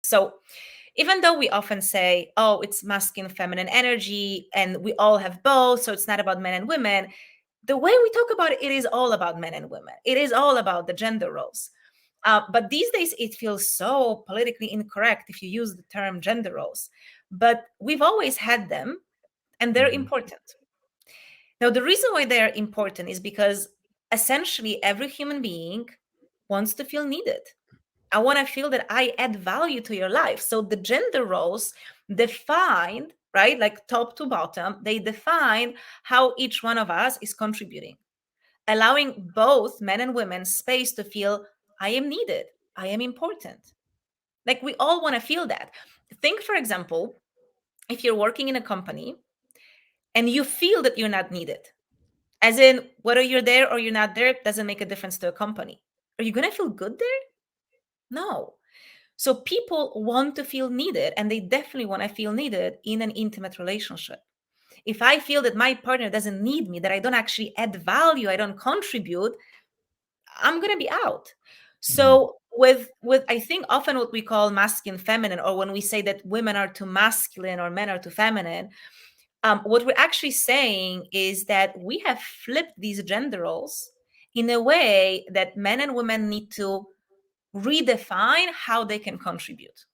So even though we often say, oh, it's masculine, feminine energy, and we all have both, so it's not about men and women, the way we talk about it, it is all about men and women. It is all about the gender roles. But these days, it feels so politically incorrect if you use the term gender roles. But we've always had them, and they're important. Now, the reason why they're important is because essentially every human being wants to feel needed. I want to feel that I add value to your life. So the gender roles defined, right, like top to bottom, they define how each one of us is contributing, allowing both men and women space to feel I am needed, I am important. Like we all want to feel that. Think, for example, if you're working in a company and you feel that you're not needed, as in whether you're there or you're not there doesn't make a difference to a company. Are you going to feel good there? No. So people want to feel needed, and they definitely want to feel needed in an intimate relationship. If I feel that my partner doesn't need me, that I don't actually add value, I don't contribute, I'm going to be out. So with I think often what we call masculine feminine, or when we say that women are too masculine or men are too feminine, what we're actually saying is that we have flipped these gender roles in a way that men and women need to redefine how they can contribute.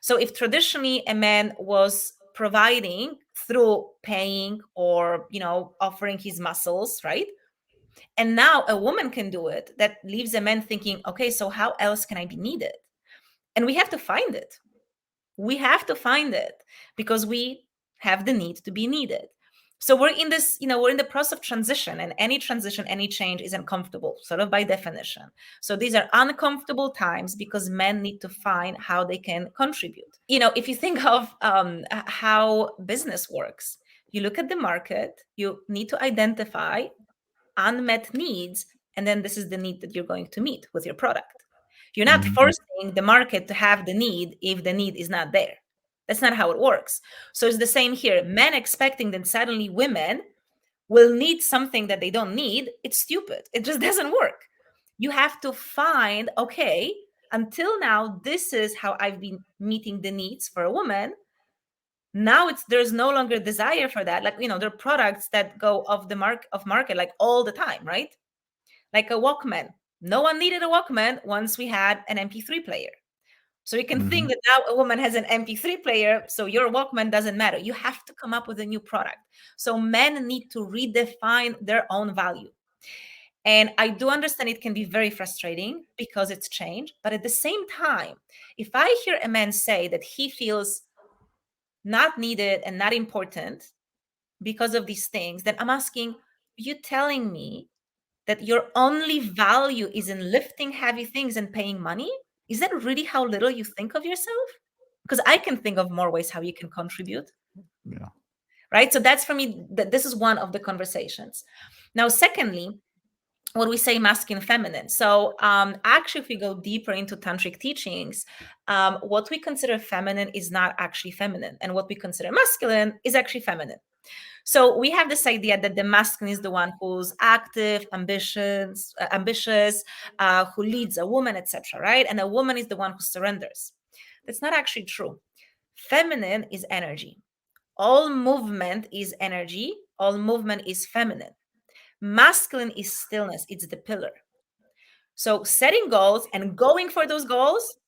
So if traditionally a man was providing through paying or, offering his muscles, right? And now a woman can do it, that leaves a man thinking, okay, so how else can I be needed? And we have to find it. We have to find it because we have the need to be needed. So we're in this, we're in the process of transition, and any transition, any change is uncomfortable, sort of by definition. So these are uncomfortable times because men need to find how they can contribute. If you think of how business works, you look at the market, you need to identify unmet needs, and then this is the need that you're going to meet with your product. You're not forcing the market to have the need if the need is not there. That's not how it works. So it's the same here. Men expecting that suddenly women will need something that they don't need, it's stupid. It just doesn't work. You have to find, okay, until now, this is how I've been meeting the needs for a woman. Now there's no longer desire for that. Like, there are products that go off the market like all the time, right? Like a Walkman. No one needed a Walkman once we had an MP3 player. So you can think that now a woman has an MP3 player, so your Walkman doesn't matter. You have to come up with a new product. So men need to redefine their own value. And I do understand it can be very frustrating because it's change. But at the same time, if I hear a man say that he feels not needed and not important because of these things, then I'm asking, you telling me that your only value is in lifting heavy things and paying money? Is that really how little you think of yourself? Because I can think of more ways how you can contribute. Yeah. Right. So that's, for me, this is one of the conversations. Now, secondly, what we say masculine, feminine. So actually, if we go deeper into tantric teachings, what we consider feminine is not actually feminine. And what we consider masculine is actually feminine. So we have this idea that the masculine is the one who's active, ambitious, who leads a woman, etc., right? And a woman is the one who surrenders. That's not actually true. Feminine is energy. All movement is energy. All movement is feminine. Masculine is stillness. It's the pillar. So setting goals and going for those goals,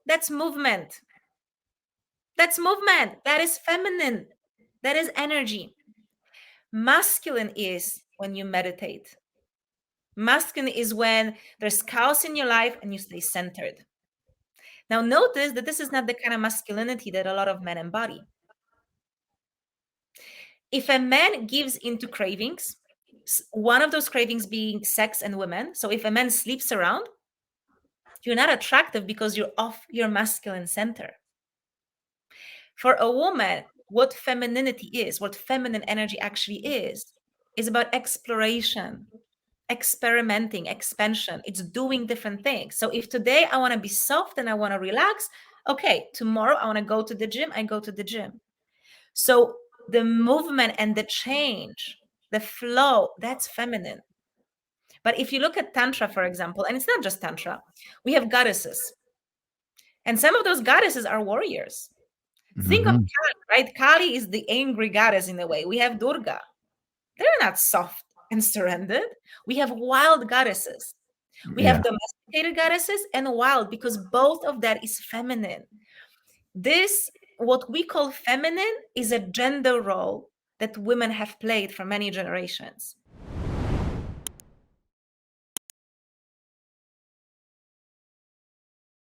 that's movement. That's movement. That is feminine. That is energy. Masculine is when you meditate. Masculine is when there's chaos in your life and you stay centered. Now, notice that this is not the kind of masculinity that a lot of men embody. If a man gives into cravings, one of those cravings being sex and women, so if a man sleeps around, you're not attractive because you're off your masculine center. For a woman, what femininity is, what feminine energy actually is about exploration, experimenting, expansion. It's doing different things. So if today I want to be soft and I want to relax, okay, tomorrow I want to go to the gym, I go to the gym. So the movement and the change, the flow, that's feminine. But if you look at Tantra, for example, and it's not just Tantra, we have goddesses. And some of those goddesses are warriors. Think of Mm-hmm. Kali, right? Kali is the angry goddess in a way. We have Durga. They're not soft and surrendered. We have wild goddesses. We have Yeah. domesticated goddesses and wild, because both of that is feminine. This, what we call feminine, is a gender role that women have played for many generations.